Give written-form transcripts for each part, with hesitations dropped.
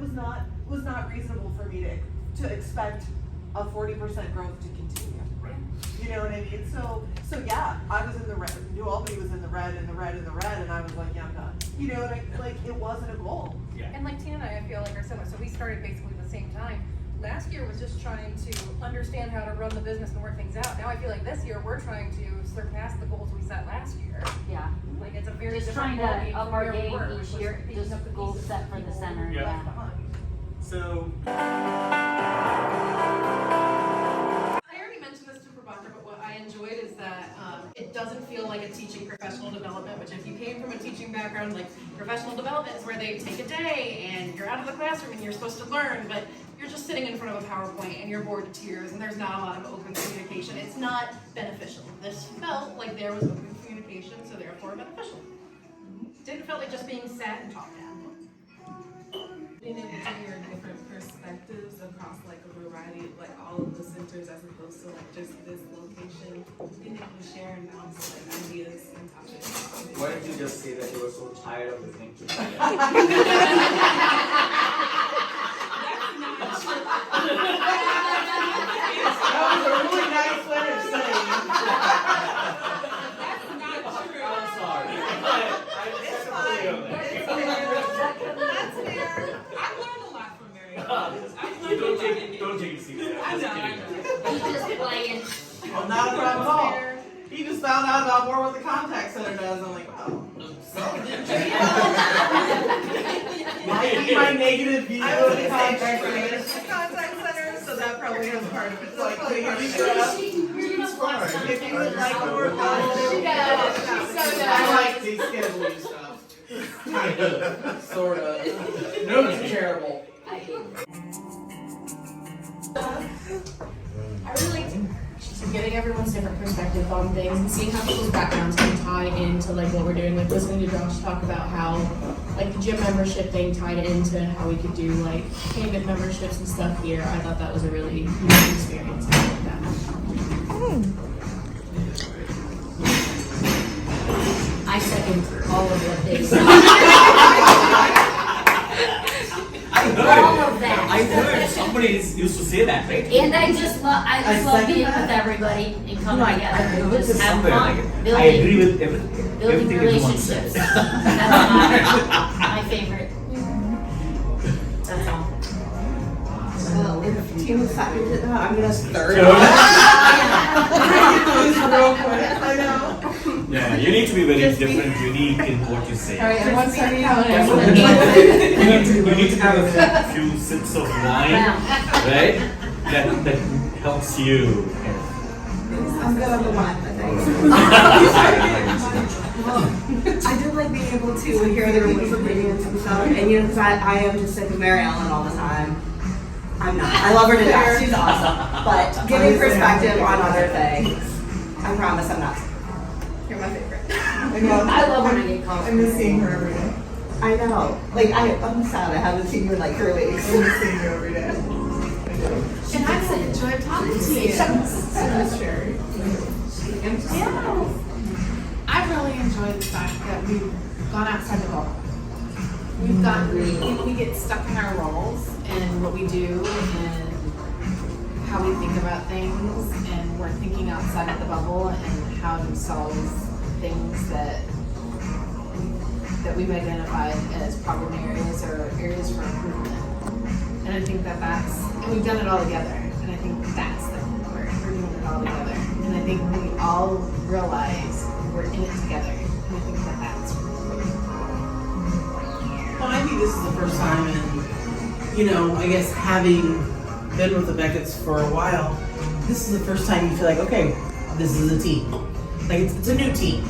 was not reasonable for me to expect a 40% growth to continue. Right. You know what I mean? So yeah, I was in the red. New Albany was in the red, and I was like, yeah, I'm done. You know, like it wasn't a goal. Yeah. And like Tina and I feel like are similar. So we started basically the same time. Last year was just trying to understand how to run the business and work things out. Now I feel like this year we're trying to surpass the goals we set last year. Yeah. Like it's a very Just different trying to ballgame up from our where we game were, each which year, was just picking up the goals pieces set for the people center, left yeah. behind. So I already mentioned this to Prabhakar, but what I enjoyed is that it doesn't feel like a teaching professional development, which if you came from a teaching background, like professional development is where they take a day and you're out of the classroom and you're supposed to learn, but you're just sitting in front of a PowerPoint and you're bored to tears and there's not a lot of open communication. It's not beneficial. This felt like there was open communication, so therefore beneficial. Didn't feel like just being sat and talked at. Being able to hear different perspectives across like a variety, like all of the centers as opposed to like just this location. Being able to share and bounce like ideas and topics. Why didn't you just say that you were so tired of listening to me? That's not true. That was a really nice way of saying. That's not true. I'm sorry. I just It's have to fine. clear on that. That's fair. I've learned a lot from Mary. I've Don't learned take it seriously. I know. He's just playing. Well, not a problem at all. He just found out about more what the contact center does. I'm like, oh. Might be my negative view of the contact center. So that probably has part of it. So like putting your feet up. If you would like more positive. I like descheduling stuff. Sort of. No, it's terrible. I hate it. I really liked getting everyone's different perspective on things and seeing how people's backgrounds can tie into like what we're doing. Like listening to Josh talk about how like the gym membership thing tied into how we could do like payment memberships and stuff here. I thought that was a really unique experience. I like that. I second all of what they said. All of that. I heard somebody used to say that, right? And I just love being with everybody and coming together and just have fun, I building agree with everything everyone relationships. said. That's my favorite. That's all. Well, if Tina seconded that, I'm gonna third. Real quick. I know. Yeah, you need to be very different, unique in what you say. Alright, everyone's starting out. You need to have a few sips of wine, right? That helps you. I'm good on the wine, I think. I do like being able to hear everyone's opinions and stuff, and you know, because I am just sick of Mary Ellen all the time. I'm not. I love her to death. She's awesome. But giving perspective on other things, I promise I'm not. You're my favorite. I love when I get I calls. miss seeing her every day. I know. Like, I'm sad I haven't seen you in like 3 weeks. I miss seeing you every day. I do. And I've enjoyed talking to you. I miss Sherry. I really enjoyed the fact that we've gone outside the bubble. We've gotten, we get stuck in our roles and what we do and how we think about things, and we're thinking outside of the bubble and how to solve things that we've identified as problem areas or areas for improvement. And I think and we've done it all together. And I think that's the cool part. We're doing it all together. And I think we all realize we're in it together. And I think that's really cool. Well, I think this is the first time in, I guess having been with the Beckett's for a while, this is the first time you feel like, okay, this is a team. Like it's a new team,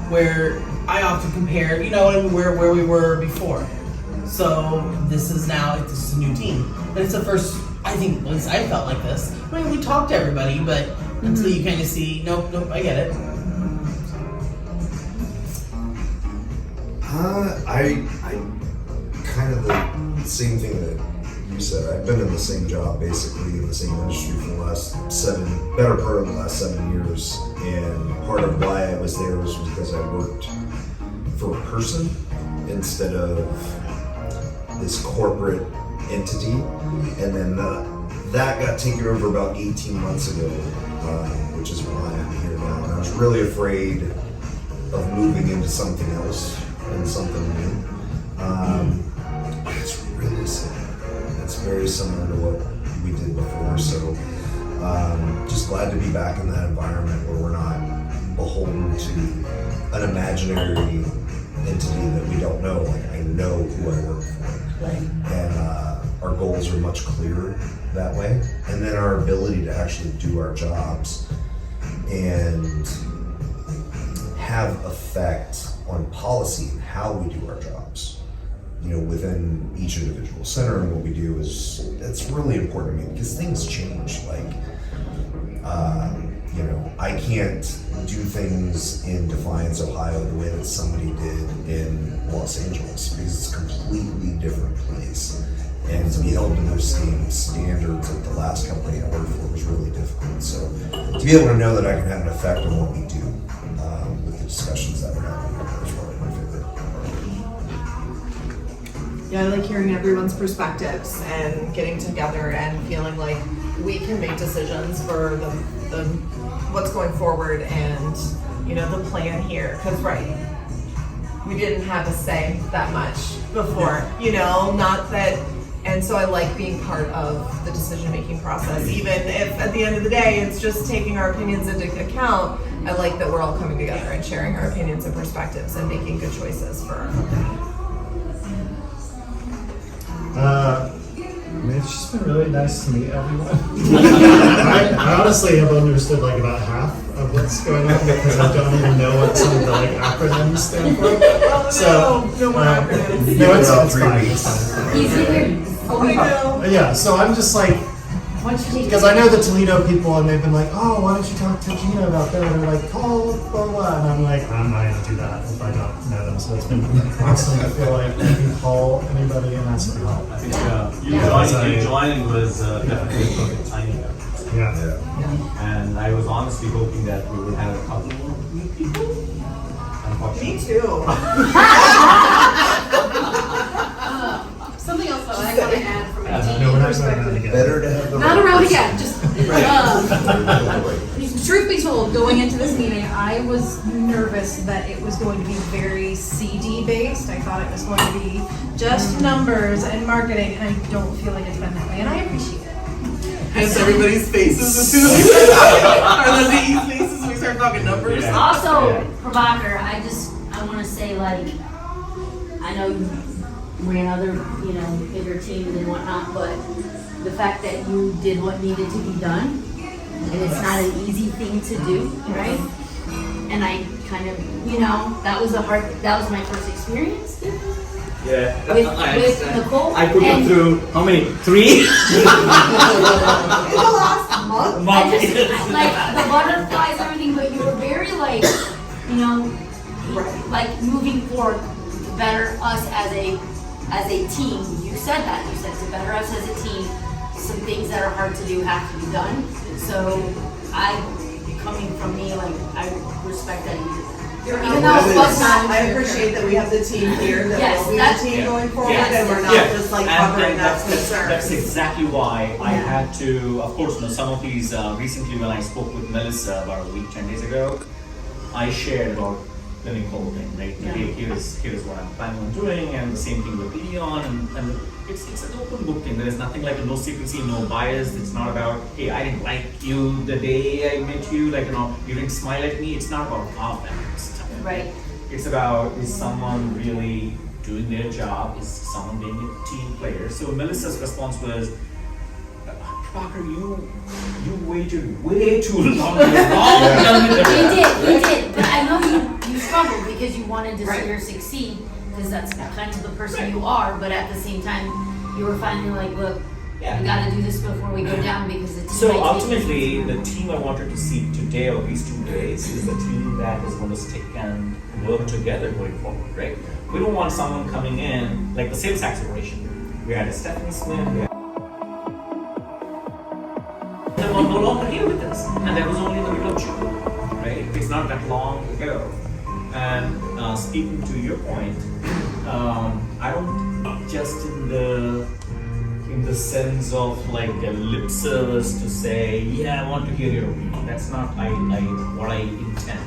where I often compare, where we were before. So this is it's a new team. And it's the first, I think, at least I felt like this. I mean, we talked to everybody, but until you kind of see, nope, I get it. I kind of the same thing that you said. I've been in the same job, basically in the same industry for the last better part of the last 7 years. And part of why I was there was because I worked for a person instead of this corporate entity, and then that got taken over about 18 months ago, which is why I'm here now. And I was really afraid of moving into something else and something new. It's really similar. It's very similar to what we did before. So just glad to be back in that environment where we're not beholden to an imaginary entity that we don't know. Like, I know who I work for. Right. And our goals are much clearer that way. And then our ability to actually do our jobs and have effect on policy and how we do our jobs, you know, within each individual center. And what we do is, it's really important to me because things change. Like, you know, I can't do things in Defiance, Ohio the way that somebody did in Los Angeles because it's a completely different place. And to be held to those same standards that the last company I worked for was really difficult. So to be able to know that I can have an effect on what we do with the discussions that we're having here is really my favorite. Yeah, I like hearing everyone's perspectives and getting together and feeling like we can make decisions for the what's going forward and, you know, the plan here. Because we didn't have a say that much before, you know, not that. And so I like being part of the decision-making process, even if at the end of the day it's just taking our opinions into account. I like that we're all coming together and sharing our opinions and perspectives and making good choices for our company. I mean, it's just been really nice to meet everyone. I honestly have understood like about half of what's going on because I don't even know what some of the like acronyms stand for. Oh, So, no more acronyms. No, it's About fine. 3 It's fine. Easier. Yeah, so I'm just like, Once you take. because I know the Toledo people and they've been like, oh, why don't you talk to Gina about that? And they're like, call blah blah. And I'm like, I'm not gonna do that if I don't know them. So it's been awesome. I feel like I can call anybody and ask for help. I think you joining was definitely a perfect timing. Yeah. And I was honestly hoping that we would have a couple more new people. Me too. Something else that I want to add from a No, team we're not going perspective. around again. Better to have the Not around again, just, Right. truth be told, going into this meeting, I was nervous that it was going to be very CD based. I thought it was going to be just numbers and marketing, and I don't feel like it's been that way, and I appreciate it. Hence everybody's faces as soon as we start talking, or the DE faces when we start talking numbers. Yeah. Also, Prabhakar, I want to say, like, I know you ran other, you know, bigger teams and whatnot, but the fact that you did what needed to be done, and it's not an easy thing to do, right? And I kind of, you know, that was my first experience Yeah, with I understand. Nicole. I put and you through how many? 3? In the last month. I just, like, the butterflies and everything, but you were very, like, you know, like, moving forward to better us as a team. You said that. You said to better us as a team, some things that are hard to do have to be done. So coming from me, like, I respect that you did that. Even though it was not. I appreciate that we have the team here, that Yes, will be that's- the team going forward, yes. and we're not just like covering that concern. That's exactly why I had to, of course, you know, some of these, recently when I spoke with Melissa about a week, 10 days ago, I shared about the Nicole thing, right? Yeah. Hey, here's what I'm planning on doing, and the same thing with Leon, and it's an open book thing. There is nothing like no secrecy, no bias. It's not about, hey, I didn't like you the day I met you, like, you know, you didn't smile at me. It's not about all that stuff. Right. It's about, is someone really doing their job? Is someone being a team player? So Melissa's response was, Parker, you waited way too long. You did. But I know you struggled because you wanted to see her succeed, because that's kind of the person you are. But at the same time, you were finally like, look, we got to do this before we go down because the team. So ultimately, the team I wanted to see today or these 2 days is the team that is going to stick and work together going forward, right? We don't want someone coming in like the sales acceleration. We had a Stephanie Smith. They were no longer here with us, and that was only in the middle of June, right? It's not that long ago. And speaking to your point, I don't just in the sense of like a lip service to say, yeah, I want to hear your opinion. That's not what I intend.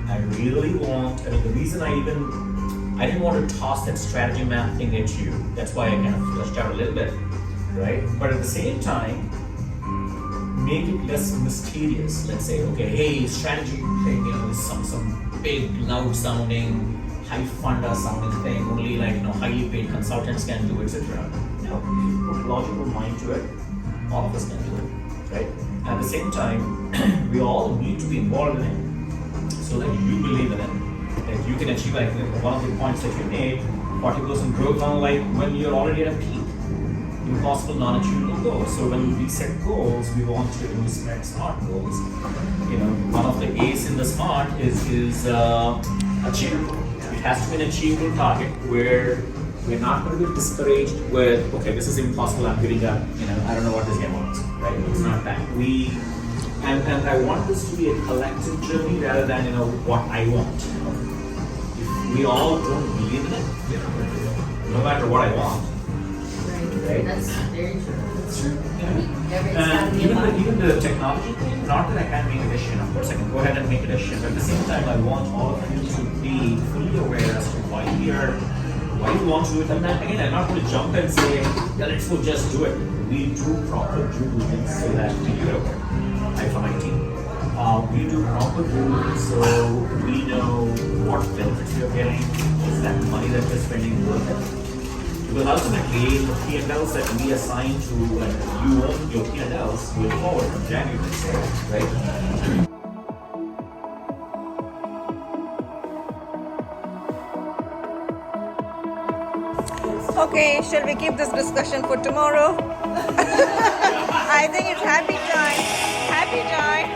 I really want, I mean, the reason I didn't want to toss that strategy map thing at you. That's why I kind of fleshed out a little bit, right? But at the same time, make it less mysterious. Let's say, okay, hey, strategy thing, is some big, loud sounding, high funder sounding thing, only like, highly paid consultants can do, etc. No, if you put a logical mind to it, all of us can do it, right? At the same time, we all need to be involved in it so that you believe in it, that you can achieve, like one of the points that you made, 40% growth on like when you're already at a peak. Impossible, non-achievable goals. So when we set goals, we want to do SMART goals. One of the A's in the SMART is achievable. It has to be an achievable target where we're not going to be discouraged with, okay, this is impossible, I'm giving up, I don't know what this game wants, right? It's not that. And I want this to be a collective journey rather than, what I want. If we all don't believe in it, no matter what I want, right? That's very true. That's true. Every Even the technology thing, not that I can't make a decision. Of course, I can go ahead and make a decision, but at the same time, I want all of you to be fully aware as to why you want to do it. And then again, I'm not going to jump and say, yeah, let's go just do it. We do proper due diligence so that I for my team. We do proper due diligence so we know what benefits we are getting. Is that money that we're spending worth it? Because ultimately, the P&Ls that we assign to, you own your P&Ls going forward from January, right? Okay, shall we keep this discussion for tomorrow? I think it's happy time. Happy time.